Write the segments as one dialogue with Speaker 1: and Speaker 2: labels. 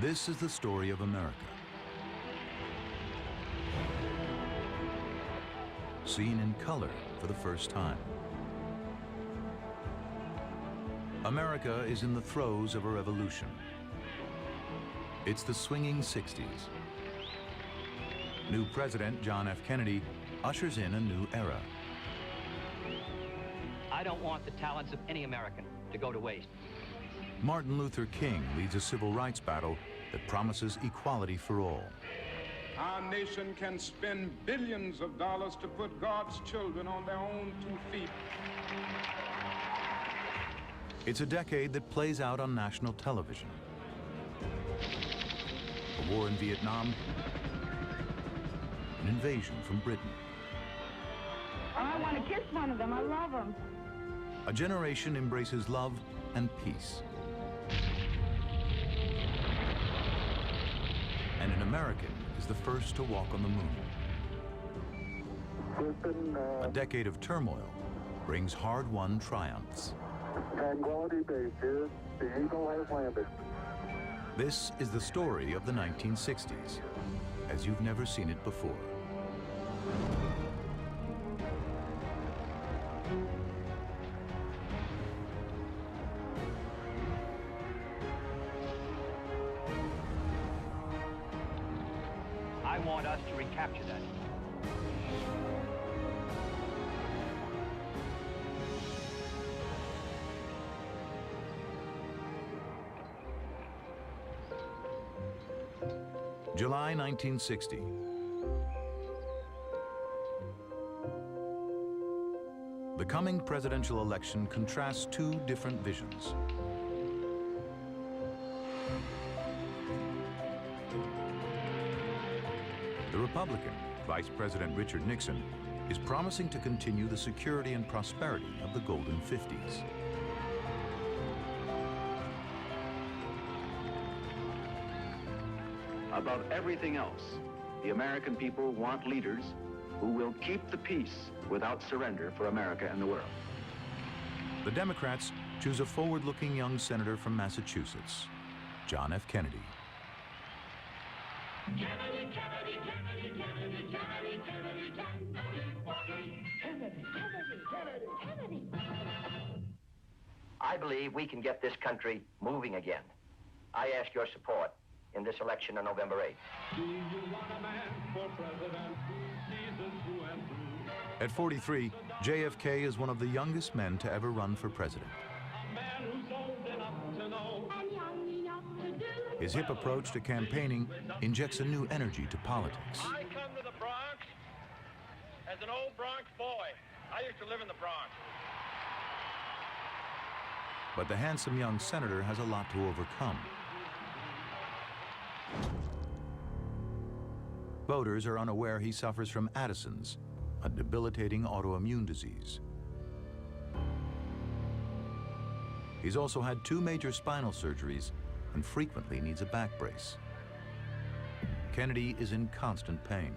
Speaker 1: This is the story of America. Seen in color for the first time. America is in the throes of a revolution. It's the swinging 60s. New President John F. Kennedy ushers in a new era.
Speaker 2: I don't want the talents of any American to go to waste.
Speaker 1: Martin Luther King leads a civil rights battle that promises equality for all.
Speaker 3: Our nation can spend billions of dollars to put God's children on their own 2 feet.
Speaker 1: It's a decade that plays out on national television. A war in Vietnam, an invasion from Britain.
Speaker 4: I want to kiss one of them. I love them.
Speaker 1: A generation embraces love and peace. And an American is the first to walk on the moon. A decade of turmoil brings hard-won triumphs.
Speaker 5: Tranquility Base here. The Eagle has landed.
Speaker 1: This is the story of the 1960s, as you've never seen it before.
Speaker 2: I want us to recapture that.
Speaker 1: July 1960. The coming presidential election contrasts 2 different visions. The Republican, Vice President Richard Nixon, is promising to continue the security and prosperity of the Golden 50s.
Speaker 6: Above everything else, the American people want leaders who will keep the peace without surrender for America and the world.
Speaker 1: The Democrats choose a forward-looking young senator from Massachusetts, John F. Kennedy.
Speaker 7: Kennedy, Kennedy, Kennedy, Kennedy, Kennedy, Kennedy, Kennedy, Kennedy, Kennedy.
Speaker 2: I believe we can get this country moving again. I ask your support in this election on November 8th.
Speaker 7: Do you want a man for president who sees us through and through?
Speaker 1: At 43, JFK is one of the youngest men to ever run for president.
Speaker 7: A man who's old enough to know and young enough to do.
Speaker 1: His hip approach to campaigning injects a new energy to politics.
Speaker 8: I come to the Bronx as an old Bronx boy. I used to live in the Bronx.
Speaker 1: But the handsome young senator has a lot to overcome. Voters are unaware he suffers from Addison's, a debilitating autoimmune disease. He's also had 2 major spinal surgeries and frequently needs a back brace. Kennedy is in constant pain.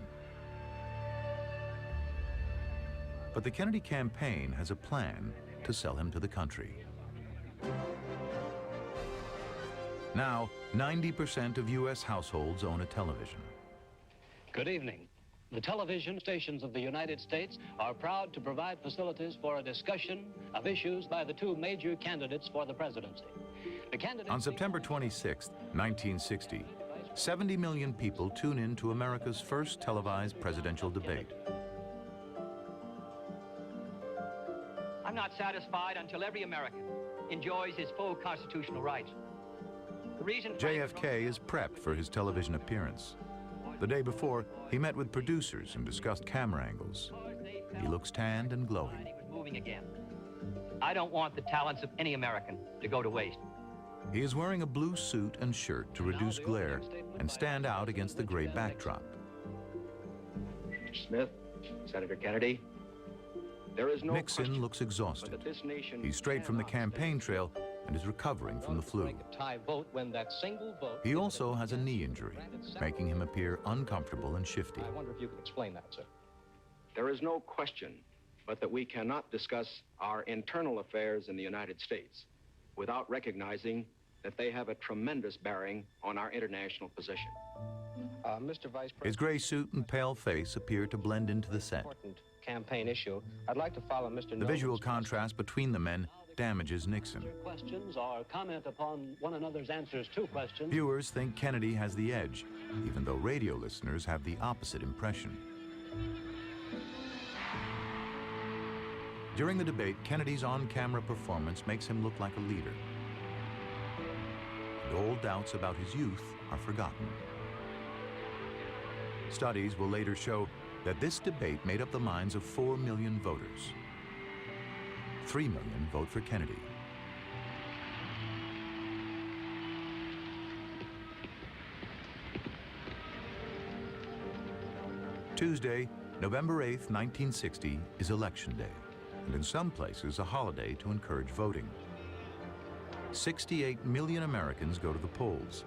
Speaker 1: But the Kennedy campaign has a plan to sell him to the country. Now, 90% of U.S. households own a television.
Speaker 9: Good evening. The television stations of the United States are proud to provide facilities for a discussion of issues by the 2 major candidates for the presidency.
Speaker 1: On September 26, 1960, 70 million people tune in to America's first televised presidential debate.
Speaker 2: I'm not satisfied until every American enjoys his full constitutional rights. The reason
Speaker 1: JFK is prepped for his television appearance. The day before, he met with producers and discussed camera angles. He looks tanned and glowing.
Speaker 2: He was moving again. I don't want the talents of any American to go to waste.
Speaker 1: He is wearing a blue suit and shirt to reduce glare and stand out against the gray backdrop.
Speaker 6: Mr. Smith, Senator Kennedy, there is no
Speaker 1: Nixon
Speaker 6: question
Speaker 1: looks exhausted.
Speaker 6: that this nation
Speaker 1: He's straight from the campaign trail and is recovering from the flu. He also has a knee injury, making him appear uncomfortable and shifty.
Speaker 9: I wonder if you can explain that, sir.
Speaker 6: There is no question but that we cannot discuss our internal affairs in the United States without recognizing that they have a tremendous bearing on our international position.
Speaker 9: Mr. Vice President,
Speaker 1: His gray suit and pale face appear to blend into the set.
Speaker 9: important campaign issue. I'd like to follow Mr.
Speaker 1: The visual contrast between the men damages Nixon.
Speaker 9: Questions or comment upon one another's answers to questions.
Speaker 1: Viewers think Kennedy has the edge, even though radio listeners have the opposite impression. During the debate, Kennedy's on-camera performance makes him look like a leader. And old doubts about his youth are forgotten. Studies will later show that this debate made up the minds of 4 million voters. 3 million vote for Kennedy. Tuesday, November 8th, 1960, is Election Day, and in some places a holiday to encourage voting. 68 million Americans go to the polls.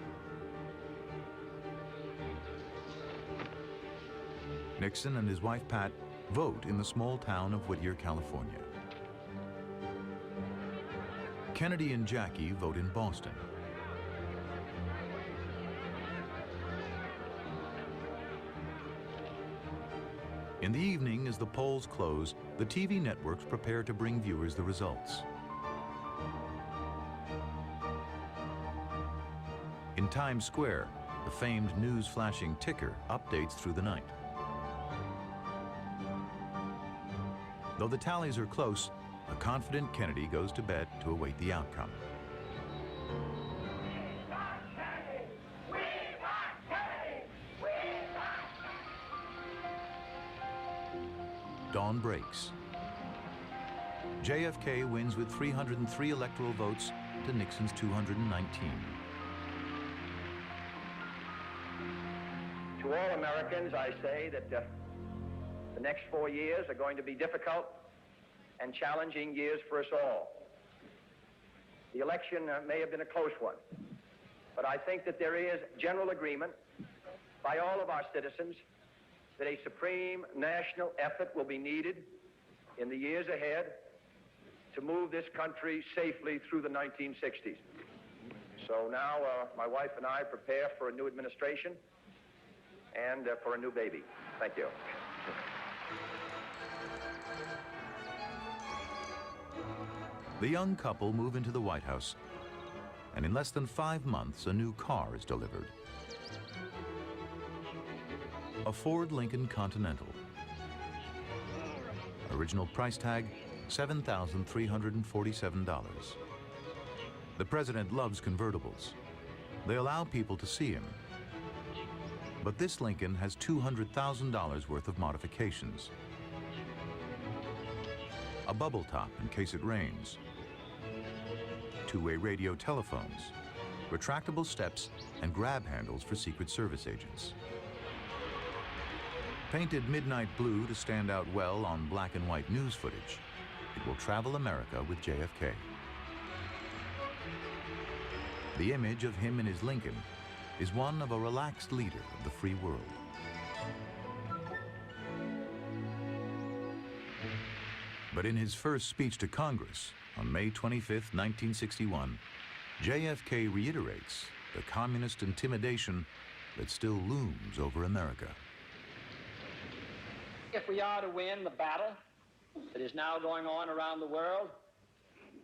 Speaker 1: Nixon and his wife Pat vote in the small town of Whittier, California. Kennedy and Jackie vote in Boston. In the evening, as the polls close, the TV networks prepare to bring viewers the results. In Times Square, the famed news-flashing ticker updates through the night. Though the tallies are close, a confident Kennedy goes to bed to await the outcome. Dawn breaks. JFK wins with 303 electoral votes to Nixon's 219.
Speaker 2: To all Americans, I say that the next 4 years are going to be difficult and challenging years for us all. The election may have been a close one, but I think that there is general agreement by all of our citizens that a supreme national effort will be needed in the years ahead to move this country safely through the 1960s. So now my wife and I prepare for a new administration and for a new baby. Thank you.
Speaker 1: The young couple move into the White House, and in less than 5 months, a new car is delivered. A Ford Lincoln Continental. Original price tag, $7,347. The president loves convertibles. They allow people to see him. But this Lincoln has $200,000 worth of modifications. A bubble top in case it rains. Two-way radio telephones, retractable steps, and grab handles for Secret Service agents. Painted midnight blue to stand out well on black and white news footage, it will travel America with JFK. The image of him in his Lincoln is one of a relaxed leader of the free world. But in his first speech to Congress on May 25, 1961, JFK reiterates the communist intimidation that still looms over America.
Speaker 2: If we are to win the battle that is now going on around the world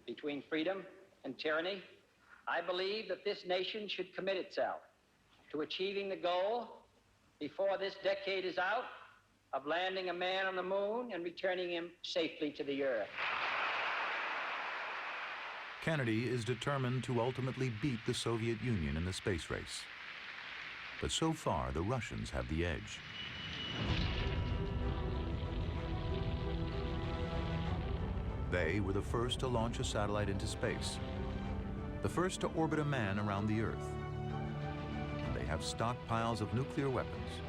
Speaker 2: between freedom and tyranny, I believe that this nation should commit itself to achieving the goal before this decade is out of landing a man on the moon and returning him safely to the earth.
Speaker 1: Kennedy is determined to ultimately beat the Soviet Union in the space race. But so far, the Russians have the edge. They were the first to launch a satellite into space, the first to orbit a man around the Earth. And they have stockpiles of nuclear weapons,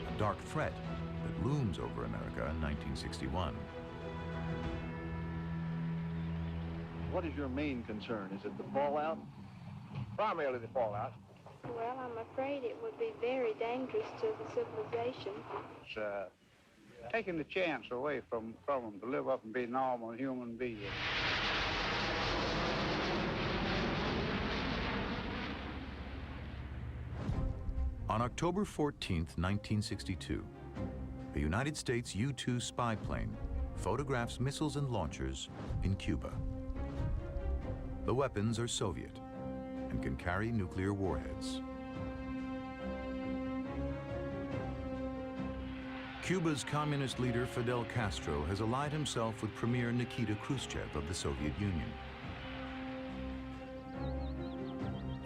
Speaker 1: a dark threat that looms over America in 1961.
Speaker 6: What is your main concern? Is it the fallout?
Speaker 8: Primarily the fallout.
Speaker 4: Well, I'm afraid it would be very dangerous to the civilization.
Speaker 10: It's taking the chance away from them to live up and be normal human beings.
Speaker 1: On October 14, 1962, a United States U-2 spy plane photographs missiles and launchers in Cuba. The weapons are Soviet and can carry nuclear warheads. Cuba's communist leader Fidel Castro has allied himself with Premier Nikita Khrushchev of the Soviet Union.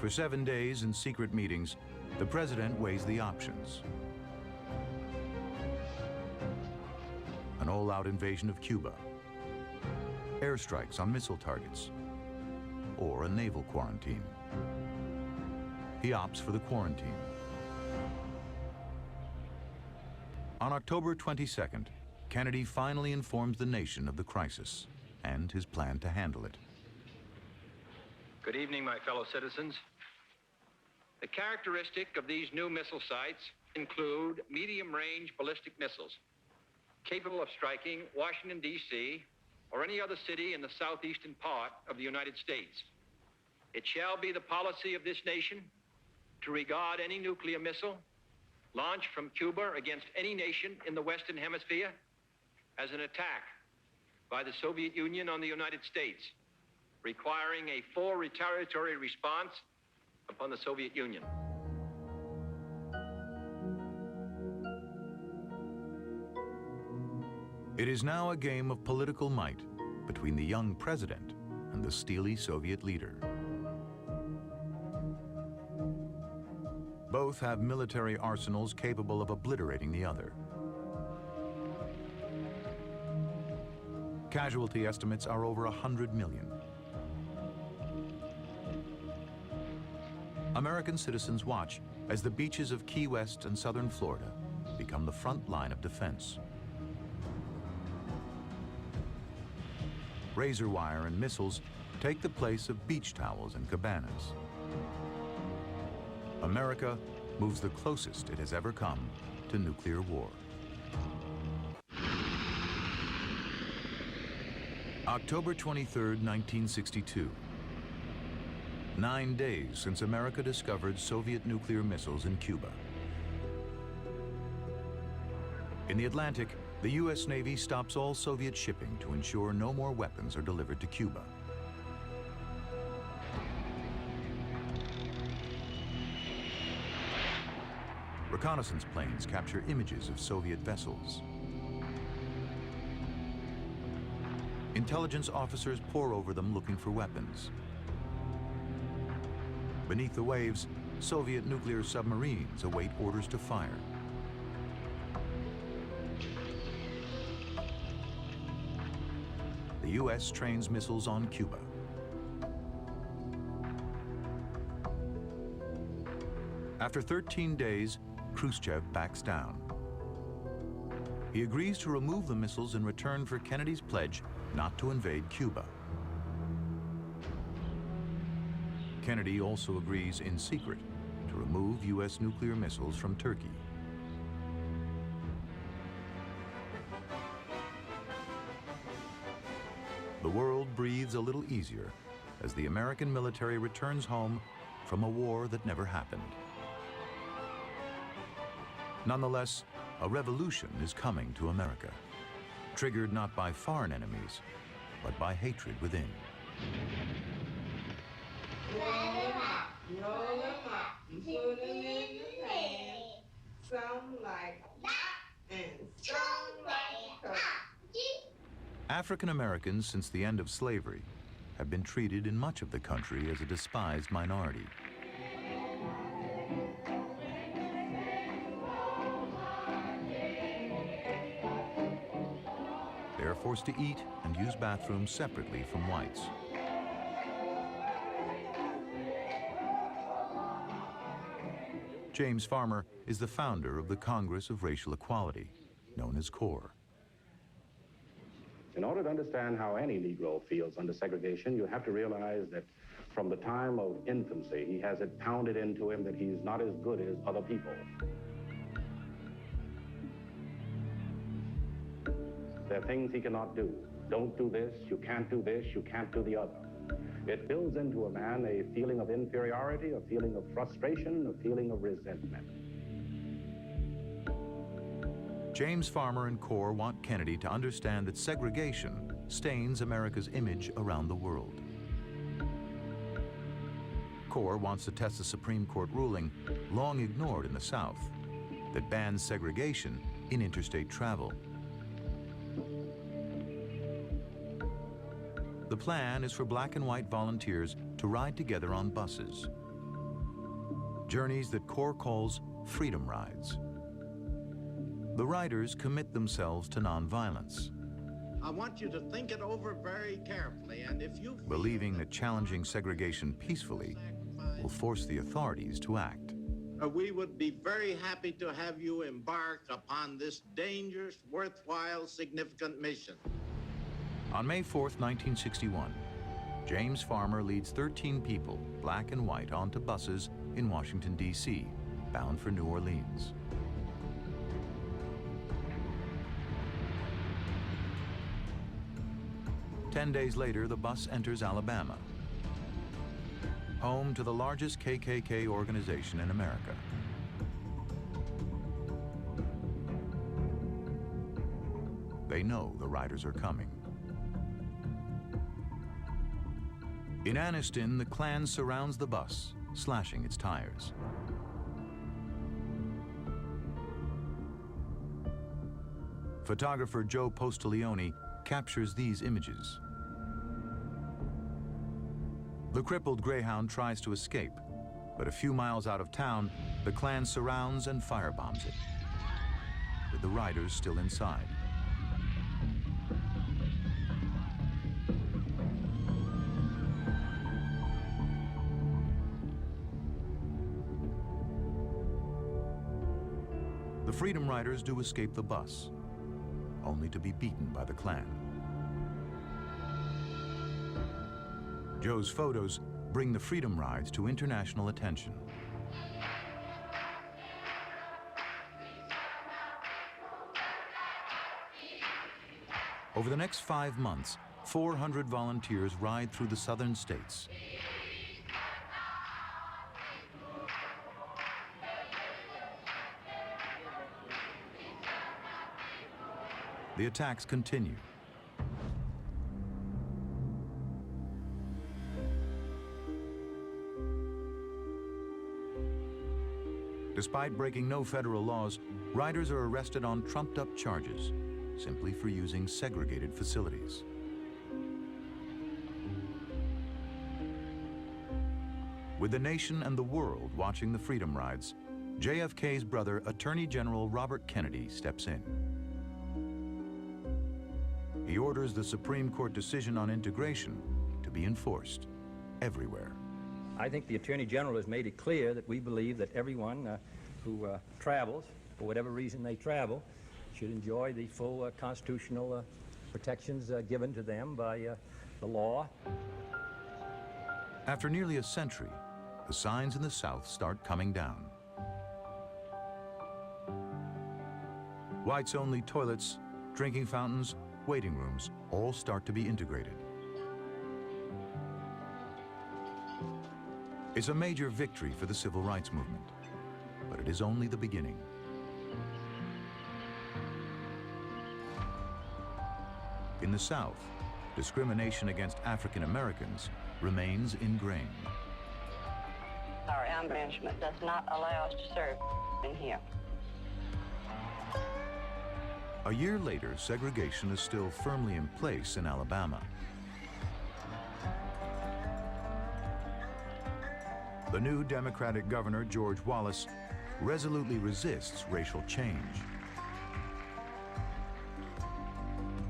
Speaker 1: For 7 days in secret meetings, the president weighs the options. An all-out invasion of Cuba, airstrikes on missile targets, or a naval quarantine. He opts for the quarantine. On October 22nd, Kennedy finally informs the nation of the crisis and his plan to handle it.
Speaker 8: Good evening, my fellow citizens. The characteristic of these new missile sites include medium-range ballistic missiles capable of striking Washington, D.C., or any other city in the southeastern part of the United States. It shall be the policy of this nation to regard any nuclear missile launched from Cuba against any nation in the Western Hemisphere as an attack by the Soviet Union on the United States, requiring a full retaliatory response upon the Soviet Union.
Speaker 1: It is now a game of political might between the young president and the steely Soviet leader. Both have military arsenals capable of obliterating the other. Casualty estimates are over 100 million. American citizens watch as the beaches of Key West and southern Florida become the front line of defense. Razor wire and missiles take the place of beach towels and cabanas. America moves the closest it has ever come to nuclear war. October 23, 1962. 9 days since America discovered Soviet nuclear missiles in Cuba. In the Atlantic, the U.S. Navy stops all Soviet shipping to ensure no more weapons are delivered to Cuba. Reconnaissance planes capture images of Soviet vessels. Intelligence officers pore over them looking for weapons. Beneath the waves, Soviet nuclear submarines await orders to fire. The U.S. trains missiles on Cuba. After 13 days, Khrushchev backs down. He agrees to remove the missiles in return for Kennedy's pledge not to invade Cuba. Kennedy also agrees in secret to remove U.S. nuclear missiles from Turkey. The world breathes a little easier as the American military returns home from a war that never happened. Nonetheless, a revolution is coming to America, triggered not by foreign enemies, but by hatred within.
Speaker 11: Roll them up and put them in the pan. Some like that and some like that.
Speaker 1: African Americans, since the end of slavery, have been treated in much of the country as a despised minority. They are forced to eat and use bathrooms separately from whites. James Farmer is the founder of the Congress of Racial Equality, known as CORE.
Speaker 12: In order to understand how any Negro feels under segregation, you have to realize that from the time of infancy, he has it pounded into him that he's not as good as other people. There are things he cannot do. Don't do this, you can't do this, you can't do the other. It builds into a man a feeling of inferiority, a feeling of frustration, a feeling of resentment.
Speaker 1: James Farmer and Corps want Kennedy to understand that segregation stains America's image around the world. Corps wants to test the Supreme Court ruling, long ignored in the South, that bans segregation in interstate travel. The plan is for black and white volunteers to ride together on buses. Journeys that Corps calls freedom rides. The riders commit themselves to nonviolence,
Speaker 13: I want you to think it over very carefully, and if you
Speaker 1: believing that challenging segregation peacefully will force the authorities to act.
Speaker 13: we would be very happy to have you embark upon this dangerous, worthwhile, significant mission.
Speaker 1: On May 4th, 1961, James Farmer leads 13 people, black and white, onto buses in Washington, D.C., bound for New Orleans. Ten days later, the bus enters Alabama, home to the largest KKK organization in America. They know the riders are coming. In Anniston, the Klan surrounds the bus, slashing its tires. Photographer Joe Postiglione captures these images. The crippled Greyhound tries to escape, but a few miles out of town, the Klan surrounds and firebombs it, with the riders still inside. The Freedom Riders do escape the bus, only to be beaten by the Klan. Joe's photos bring the Freedom Rides to international attention. Over the next 5 months, 400 volunteers ride through the southern states. The attacks continue. Despite breaking no federal laws, riders are arrested on trumped-up charges, simply for using segregated facilities. With the nation and the world watching the Freedom Rides, JFK's brother, Attorney General Robert Kennedy, steps in. He orders the Supreme Court decision on integration to be enforced everywhere.
Speaker 14: I think the Attorney General has made it clear that we believe that everyone who travels, for whatever reason they travel, should enjoy the full constitutional protections given to them by the law.
Speaker 1: After nearly a century, the signs in the South start coming down. Whites-only toilets, drinking fountains, waiting rooms all start to be integrated. It's a major victory for the civil rights movement, but it is only the beginning. In the South, discrimination against African Americans remains ingrained.
Speaker 15: Our arrangement does not allow us to serve in here.
Speaker 1: A year later, segregation is still firmly in place in Alabama. The new Democratic governor, George Wallace, resolutely resists racial change.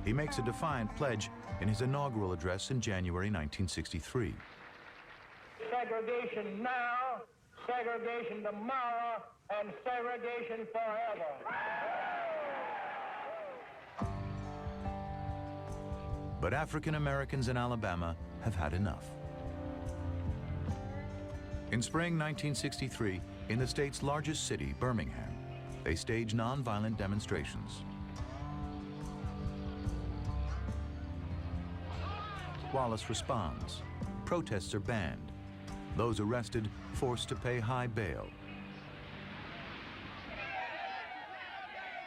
Speaker 1: He makes a defiant pledge in his inaugural address in January 1963.
Speaker 16: Segregation now, segregation tomorrow, and segregation forever.
Speaker 1: But African Americans in Alabama have had enough. In spring 1963, in the state's largest city, Birmingham, they stage nonviolent demonstrations. Wallace responds. Protests are banned. Those arrested forced to pay high bail.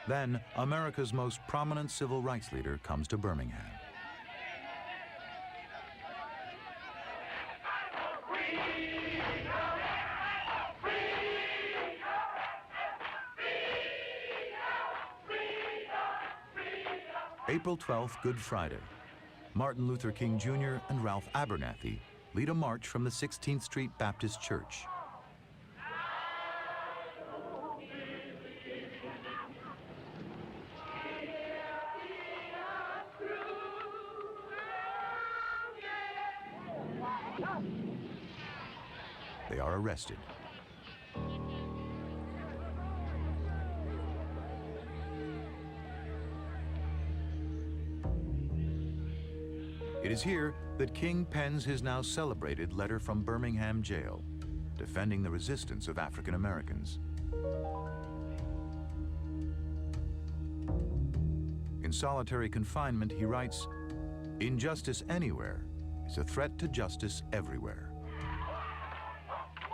Speaker 1: Then, America's most prominent civil rights leader comes to Birmingham. April 12th, Good Friday. Martin Luther King Jr. and Ralph Abernathy lead a march from the 16th Street Baptist Church. They are arrested. It is here that King pens his now celebrated letter from Birmingham jail, defending the resistance of African Americans. In solitary confinement, he writes, "Injustice anywhere is a threat to justice everywhere."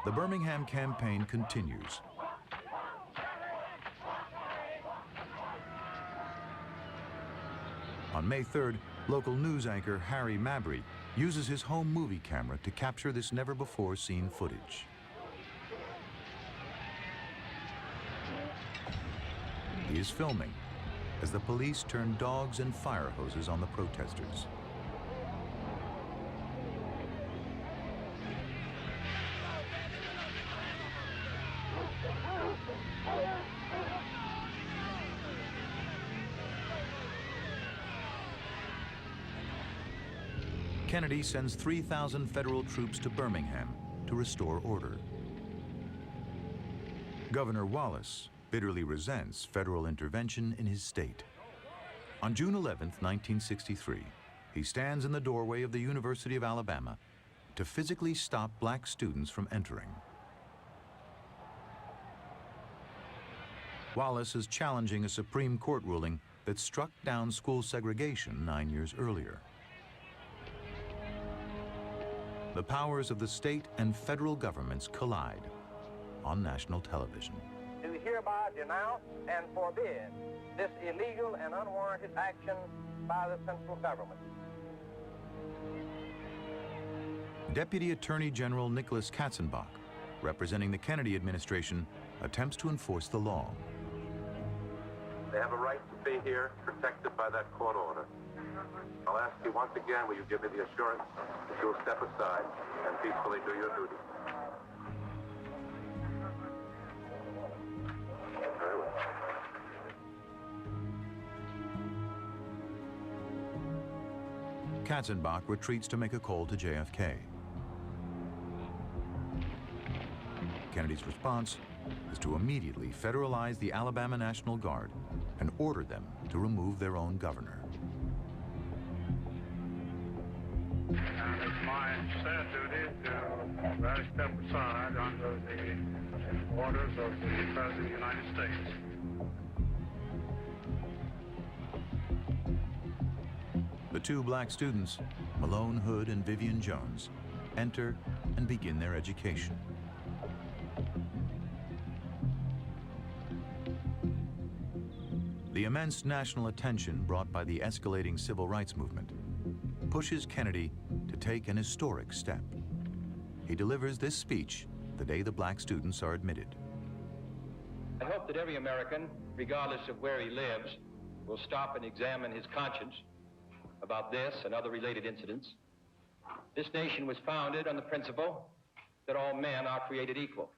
Speaker 1: The Birmingham campaign continues. On May 3rd, local news anchor Harry Mabry uses his home movie camera to capture this never-before-seen footage. He is filming as the police turn dogs and fire hoses on the protesters. Kennedy sends 3,000 federal troops to Birmingham to restore order. Governor Wallace bitterly resents federal intervention in his state. On June 11, 1963, he stands in the doorway of the University of Alabama to physically stop black students from entering. Wallace is challenging a Supreme Court ruling that struck down school segregation 9 years earlier. The powers of the state and federal governments collide on national television.
Speaker 2: Do hereby denounce and forbid this illegal and unwarranted action by the central government.
Speaker 1: Deputy Attorney General Nicholas Katzenbach, representing the Kennedy administration, attempts to enforce the law.
Speaker 17: They have a right to be here, protected by that court order. I'll ask you once again, will you give me the assurance that you'll step aside and peacefully do your duty? Very well.
Speaker 1: Katzenbach retreats to make a call to JFK. Kennedy's response is to immediately federalize the Alabama National Guard and order them to remove their own governor.
Speaker 18: And it's my sad duty to step aside under the orders of the President of the United States.
Speaker 1: The two black students, Malone Hood and Vivian Jones, enter and begin their education. The immense national attention brought by the escalating civil rights movement pushes Kennedy to take an historic step. He delivers this speech the day the black students are admitted.
Speaker 8: I hope that every American, regardless of where he lives, will stop and examine his conscience about this and other related incidents. This nation was founded on the principle that all men are created equal.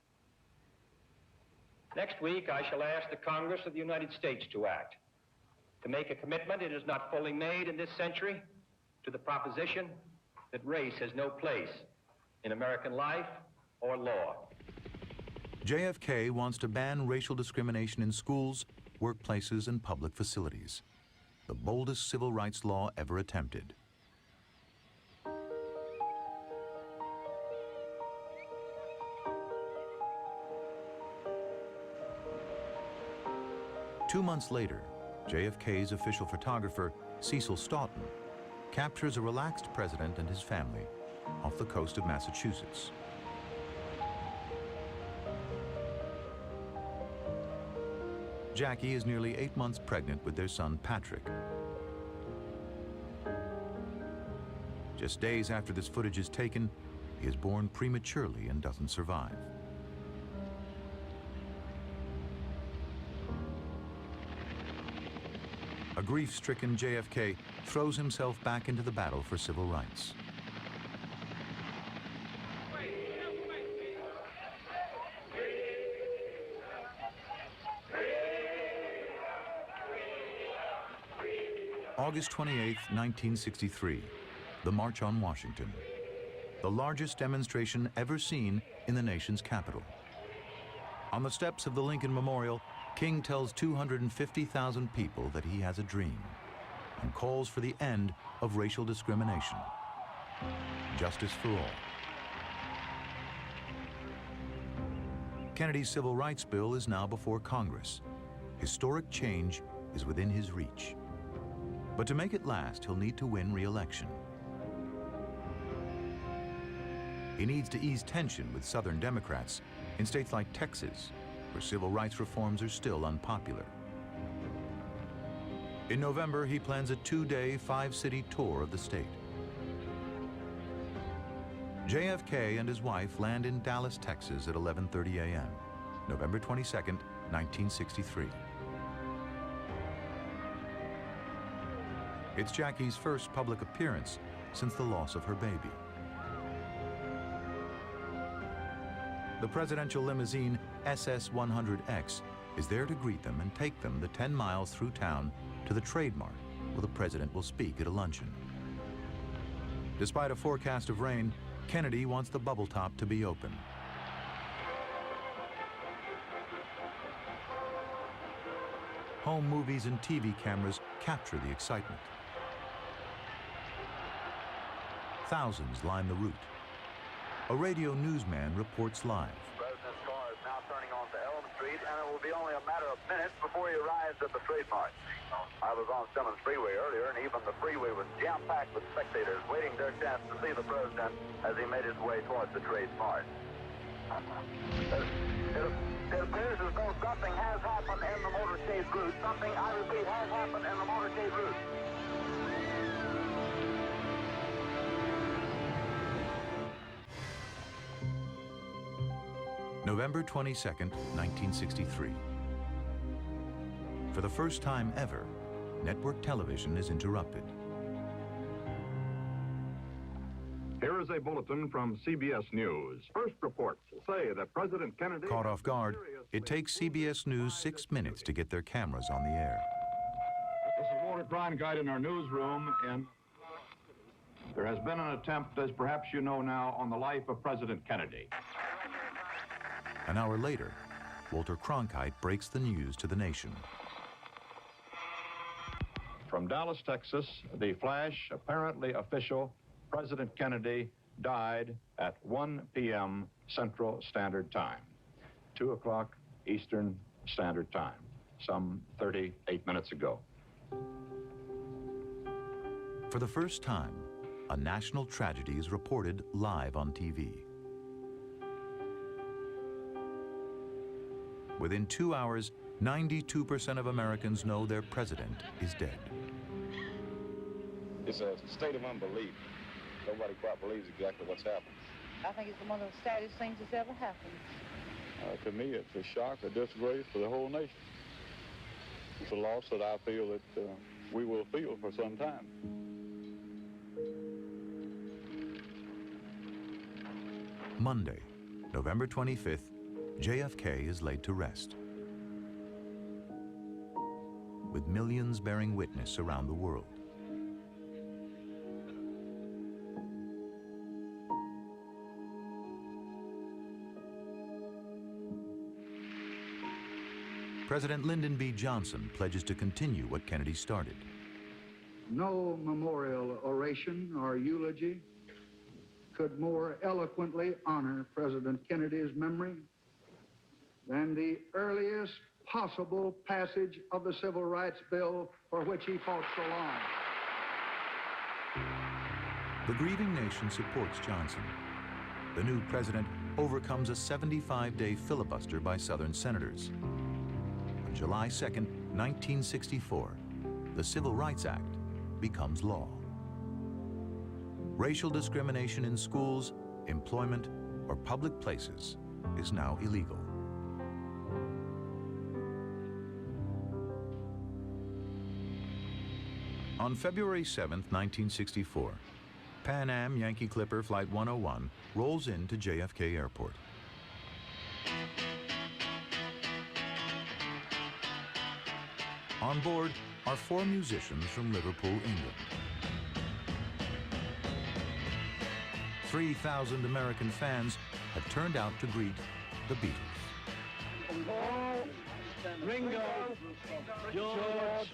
Speaker 8: Next week, I shall ask the Congress of the United States to act, to make a commitment it has not fully made in this century to the proposition that race has no place in American life or law.
Speaker 1: JFK wants to ban racial discrimination in schools, workplaces, and public facilities. The boldest civil rights law ever attempted. Two months later, JFK's official photographer, Cecil Stoughton, captures a relaxed president and his family off the coast of Massachusetts. Jackie is nearly 8 months pregnant with their son, Patrick. Just days after this footage is taken, he is born prematurely and doesn't survive. A grief-stricken JFK throws himself back into the battle for civil rights. August 28, 1963, the March on Washington, the largest demonstration ever seen in the nation's capital. On the steps of the Lincoln Memorial, King tells 250,000 people that he has a dream and calls for the end of racial discrimination. Justice for all. Kennedy's Civil Rights Bill is now before Congress. Historic change is within his reach. But to make it last, he'll need to win re-election. He needs to ease tension with Southern Democrats in states like Texas, where civil rights reforms are still unpopular. In November, he plans a 2-day, 5-city tour of the state. JFK and his wife land in Dallas, Texas at 11:30 a.m., November 22nd, 1963. It's Jackie's first public appearance since the loss of her baby. The presidential limousine SS-100X is there to greet them and take them the 10 miles through town to the Trade Mart, where the president will speak at a luncheon. Despite a forecast of rain, Kennedy wants the bubble top to be open. Home movies and TV cameras capture the excitement. Thousands line the route. A radio newsman reports live.
Speaker 17: The president's car is now turning onto Elm Street, and it will be only a matter of minutes before he arrives at the Trade Mart. I was on Simmons Freeway earlier, and even the freeway was jam-packed with spectators waiting their chance to see the president as he made his way towards the Trade Mart. It appears as though something has happened in the motorcade route. Something, I repeat, has happened in the motorcade route.
Speaker 1: November 22nd, 1963. For the first time ever, network television is interrupted.
Speaker 19: Here is a bulletin from CBS News. First reports say that President Kennedy...
Speaker 1: Caught off guard, it takes CBS News 6 minutes to get their cameras on the air.
Speaker 19: This is Walter Cronkite in our newsroom, and there has been an attempt, as perhaps you know now, on the life of President Kennedy.
Speaker 1: An hour later, Walter Cronkite breaks the news to the nation.
Speaker 19: From Dallas, Texas, the flash, apparently official, President Kennedy died at 1 p.m. Central Standard Time, 2 o'clock Eastern Standard Time, some 38 minutes ago.
Speaker 1: For the first time, a national tragedy is reported live on TV. Within 2 hours, 92% of Americans know their president is dead.
Speaker 20: It's a state of unbelief. Nobody quite believes exactly what's happened.
Speaker 21: I think it's one of the saddest things that's ever happened.
Speaker 20: To me, it's a shock, a disgrace for the whole nation. It's a loss that I feel that we will feel for some time.
Speaker 1: Monday, November 25th, JFK is laid to rest, with millions bearing witness around the world. President Lyndon B. Johnson pledges to continue what Kennedy started.
Speaker 10: No memorial oration or eulogy could more eloquently honor President Kennedy's memory than the earliest possible passage of the Civil Rights Bill for which he fought so long.
Speaker 1: The grieving nation supports Johnson. The new president overcomes a 75-day filibuster by Southern senators. on July 2nd, 1964, the Civil Rights Act becomes law. Racial discrimination in schools, employment, or public places is now illegal. On February 7th, 1964, Pan Am Yankee Clipper Flight 101 rolls into JFK Airport. On board are 4 musicians from Liverpool, England. 3,000 American fans have turned out to greet the Beatles.
Speaker 16: Ringo, George,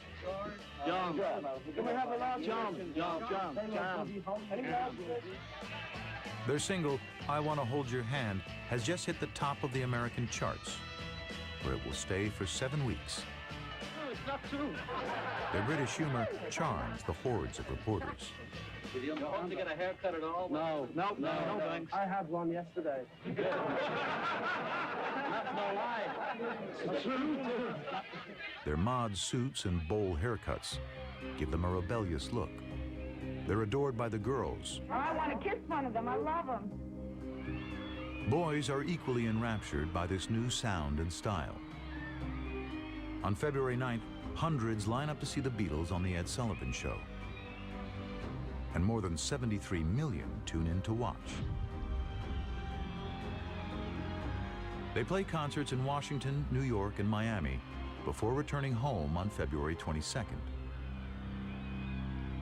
Speaker 16: John. Can we have a lot? John.
Speaker 1: Their single, I Want to Hold Your Hand, has just hit the top of the American charts, where it will stay for 7 weeks.
Speaker 16: No, it's not true.
Speaker 1: Their British humor charms the hordes of reporters.
Speaker 16: Did you hope to get a haircut at all? No, thanks. I had one yesterday. Not no lie. It's true.
Speaker 1: Their mod suits and bowl haircuts give them a rebellious look. They're adored by the girls.
Speaker 21: I want to kiss one of them. I love them.
Speaker 1: Boys are equally enraptured by this new sound and style. On February 9th, hundreds line up to see the Beatles on The Ed Sullivan Show. And more than 73 million tune in to watch. They play concerts in Washington, New York, and Miami before returning home on February 22nd.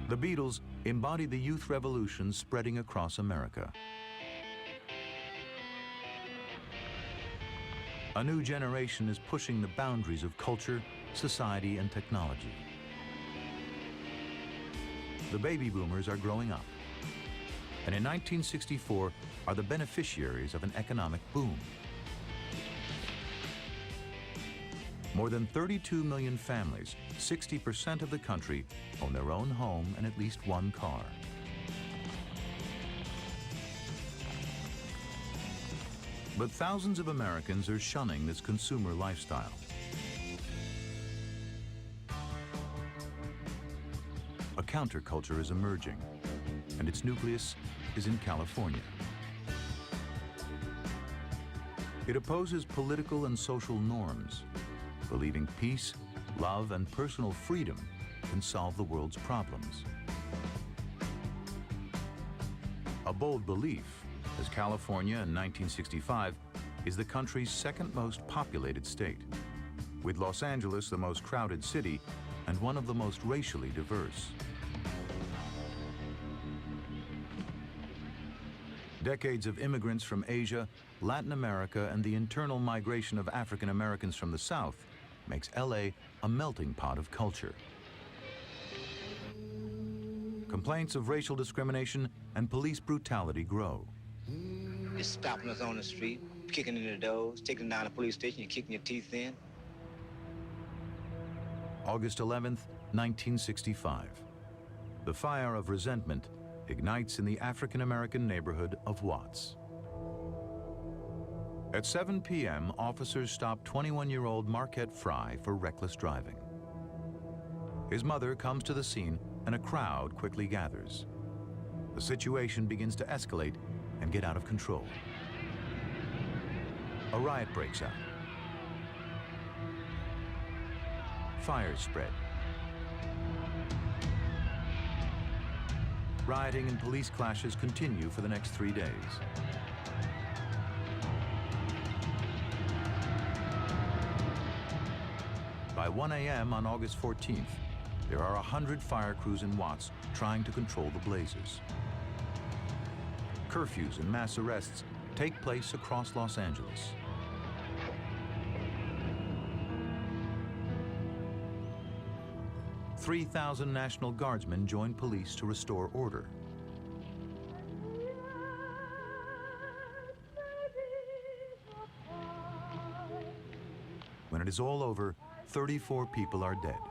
Speaker 1: The Beatles embody the youth revolution spreading across America. A new generation is pushing the boundaries of culture, society, and technology. The baby boomers are growing up, and in 1964 are the beneficiaries of an economic boom. More than 32 million families, 60% of the country, own their own home and at least one car. But thousands of Americans are shunning this consumer lifestyle. A counterculture is emerging, and its nucleus is in California. It opposes political and social norms, believing peace, love, and personal freedom can solve the world's problems. A bold belief, as California in 1965 is the country's second most populated state, with Los Angeles the most crowded city and one of the most racially diverse. Decades of immigrants from Asia, Latin America, and the internal migration of African Americans from the South makes LA a melting pot of culture. Complaints of racial discrimination and police brutality grow.
Speaker 3: Just stopping us on the street, kicking in the doors, taking down the police station, you're kicking your teeth in.
Speaker 1: August 11th, 1965. The fire of resentment ignites in the African-American neighborhood of Watts. At 7 p.m., officers stop 21-year-old Marquette Fry for reckless driving. His mother comes to the scene and a crowd quickly gathers. The situation begins to escalate and get out of control. A riot breaks out. Fires spread. Rioting and police clashes continue for the next 3 days. By 1 a.m. on August 14th, there are 100 fire crews in Watts trying to control the blazes. Curfews and mass arrests take place across Los Angeles. "3,000 National Guardsmen join police to restore order. When it is all over, 34 people are dead,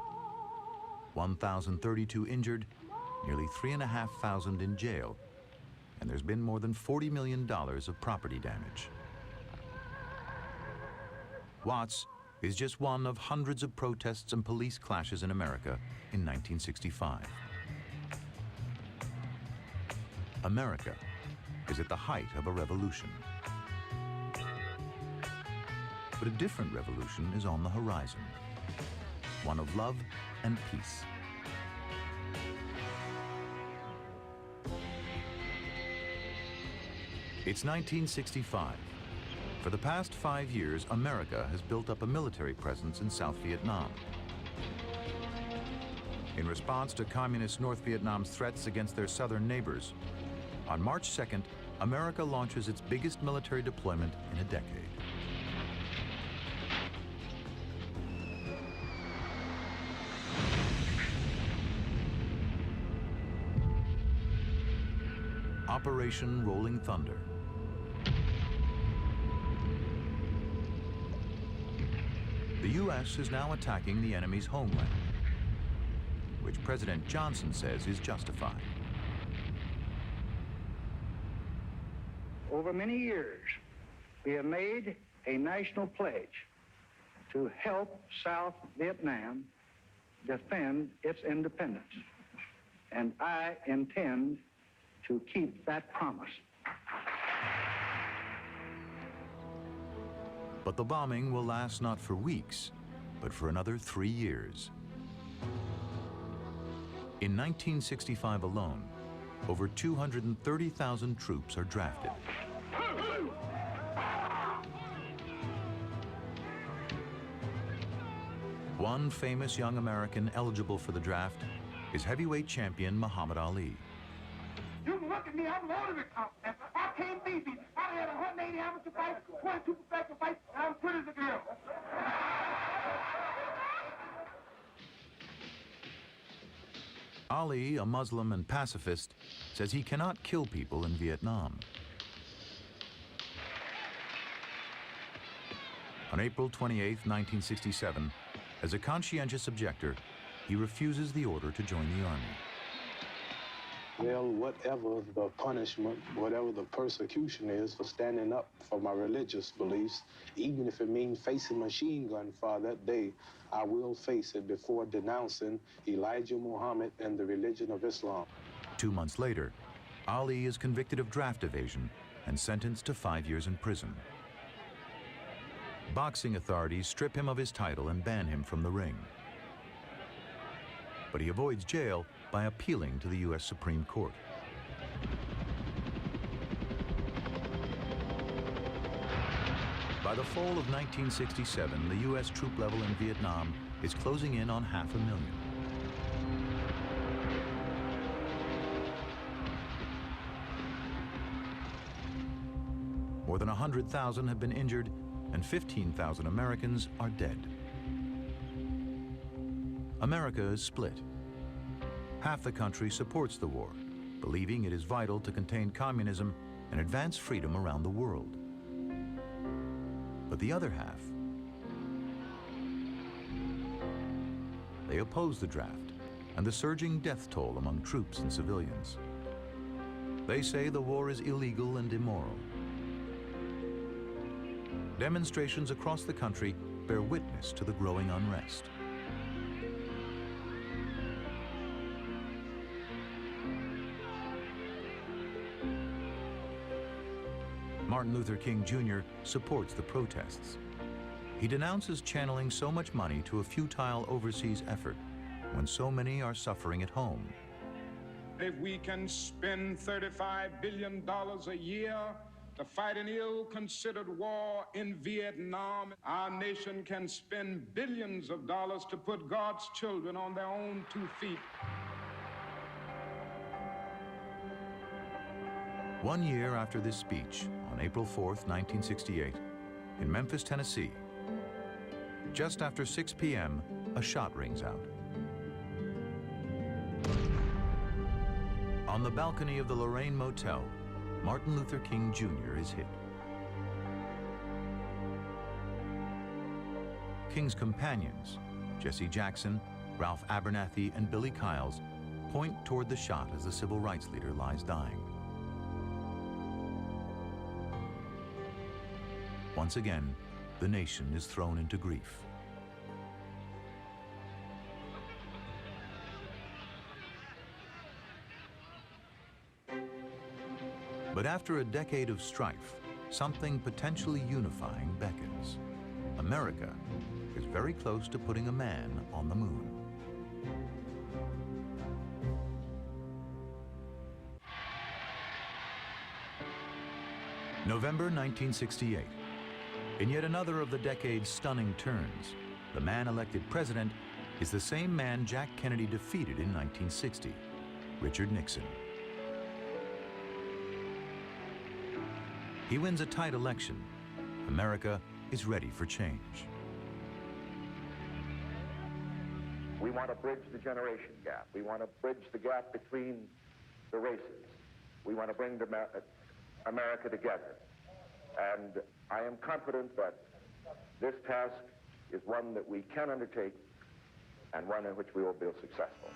Speaker 1: 1,032 injured, nearly 3,500 in jail, and there's been more than $40 million of property damage. Watts is just one of hundreds of protests and police clashes in America in 1965. America is at the height of a revolution. But a different revolution is on the horizon, one of love and peace. It's 1965. For the past 5 years, America has built up a military presence in South Vietnam. In response to Communist North Vietnam's threats against their southern neighbors, on March 2nd, America launches its biggest military deployment in a decade. Operation Rolling Thunder. The U.S. is now attacking the enemy's homeland, which President Johnson says is justified.
Speaker 10: Over many years, we have made a national pledge to help South Vietnam defend its independence, and I intend to keep that promise.
Speaker 1: But the bombing will last not for weeks, but for another 3 years. In 1965 alone, over 230,000 troops are drafted. One famous young American eligible for the draft is heavyweight champion Muhammad Ali.
Speaker 5: You can look at me, I'm loaded with confidence. I can't beat me. I had 180 amateur fights, 22 professional fights, and I'm good as a girl.
Speaker 1: Ali, a Muslim and pacifist, says he cannot kill people in Vietnam. On April 28, 1967, as a conscientious objector, he refuses the order to join the army.
Speaker 22: Well, whatever the punishment, whatever the persecution is for standing up for my religious beliefs, even if it means facing machine gun fire that day, I will face it before denouncing Elijah Muhammad and the religion of Islam.
Speaker 1: 2 months later, Ali is convicted of draft evasion and sentenced to 5 years in prison. Boxing authorities strip him of his title and ban him from the ring. But he avoids jail by appealing to the U.S. Supreme Court. By the fall of 1967, the U.S. troop level in Vietnam is closing in on 500,000. More than 100,000 have been injured, and 15,000 Americans are dead. America is split. Half the country supports the war, believing it is vital to contain communism and advance freedom around the world. But the other half, they oppose the draft and the surging death toll among troops and civilians. They say the war is illegal and immoral. Demonstrations across the country bear witness to the growing unrest. Martin Luther King Jr. supports the protests. He denounces channeling so much money to a futile overseas effort when so many are suffering at home.
Speaker 23: If we can spend $35 billion a year to fight an ill-considered war in Vietnam, our nation can spend billions of dollars to put God's children on their own 2 feet.
Speaker 1: 1 year after this speech, on April 4th, 1968, in Memphis, Tennessee, just after 6 p.m., a shot rings out. On the balcony of the Lorraine Motel, Martin Luther King Jr. is hit. King's companions, Jesse Jackson, Ralph Abernathy, and Billy Kiles, point toward the shot as the civil rights leader lies dying. Once again, the nation is thrown into grief. But after a decade of strife, something potentially unifying beckons. America is very close to putting a man on the moon. November 1968. In yet another of the decade's stunning turns, the man elected president is the same man Jack Kennedy defeated in 1960, Richard Nixon. He wins a tight election. America is ready for change.
Speaker 6: We want to bridge the generation gap. We want to bridge the gap between the races. We want to bring America together. And I am confident that this task is one that we can undertake and one in which we will be successful.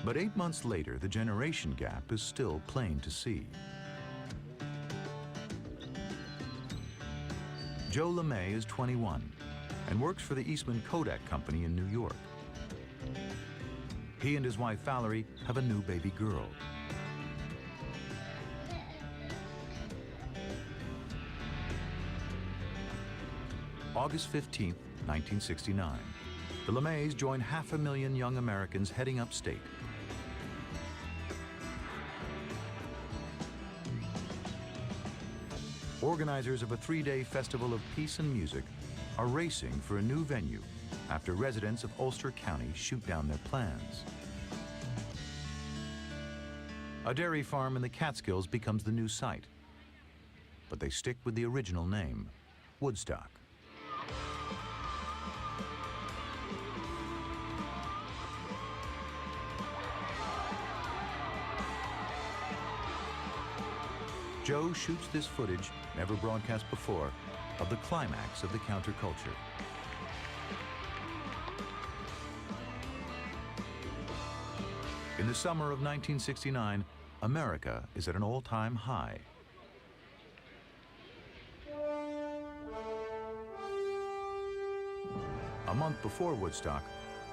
Speaker 1: But 8 months later, the generation gap is still plain to see. Joe LeMay is 21 and works for the Eastman Kodak Company in New York. He and his wife Valerie have a new baby girl. August 15, 1969. The LeMays join 500,000 young Americans heading upstate. Organizers of a 3-day festival of peace and music are racing for a new venue after residents of Ulster County shoot down their plans. A dairy farm in the Catskills becomes the new site, but they stick with the original name, Woodstock. Joe shoots this footage, never broadcast before, of the climax of the counterculture. In the summer of 1969, America is at an all-time high. A month before Woodstock,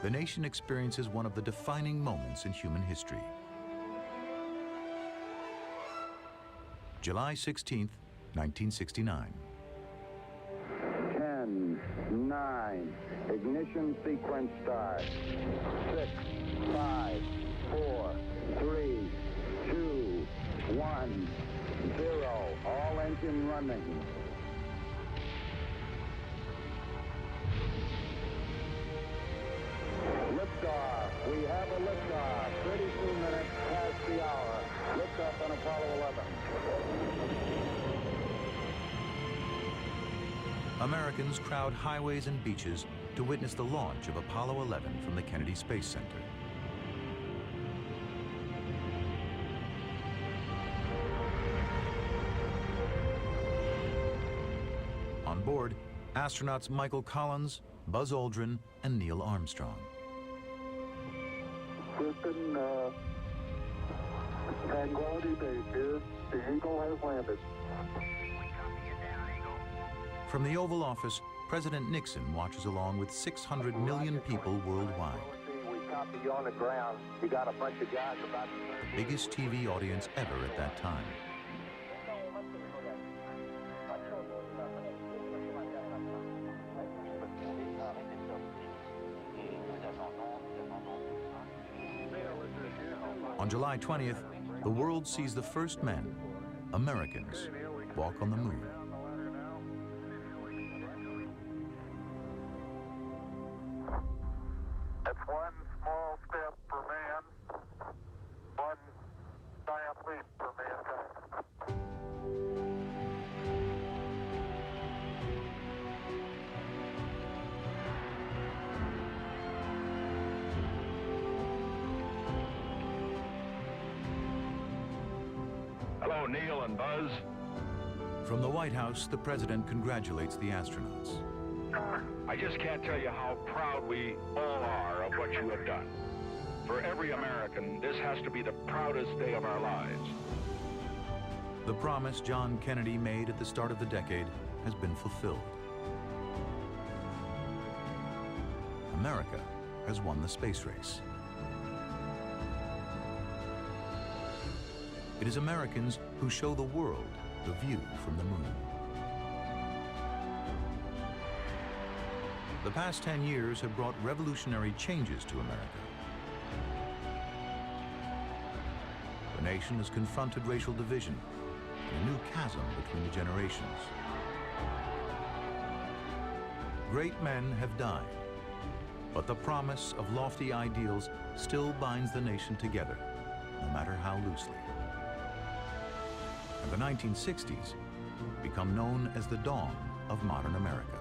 Speaker 1: the nation experiences one of the defining moments in human history. July 16th, 1969.
Speaker 7: 10, 9, ignition sequence start. 6, 5, 4, 3, 2, 1, 0. All engine running. Liftoff. We have a liftoff. 32 minutes past the hour. Liftoff on Apollo 11.
Speaker 1: Americans crowd highways and beaches to witness the launch of Apollo 11 from the Kennedy Space Center. On board, astronauts Michael Collins, Buzz Aldrin, and Neil Armstrong.
Speaker 7: Houston, Tranquility Base here. The Eagle has landed.
Speaker 1: From the Oval Office, President Nixon watches along with 600 million people worldwide.
Speaker 7: We copy you on the ground. You got a bunch of guys about to...
Speaker 1: Biggest TV audience ever at that time. On July 20th, the world sees the first men, Americans, walk on the moon.
Speaker 17: That's one small step for man, one giant leap for mankind.
Speaker 19: Hello, Neil and Buzz.
Speaker 1: From the White House, the president congratulates the astronauts.
Speaker 19: I just can't tell you how proud we all are of what you have done. For every American, this has to be the proudest day of our lives.
Speaker 1: The promise John Kennedy made at the start of the decade has been fulfilled. America has won the space race. It is Americans who show the world the view from the moon. The past 10 years have brought revolutionary changes to America. The nation has confronted racial division and a new chasm between the generations. Great men have died, but the promise of lofty ideals still binds the nation together, no matter how loosely. And the 1960s become known as the dawn of modern America.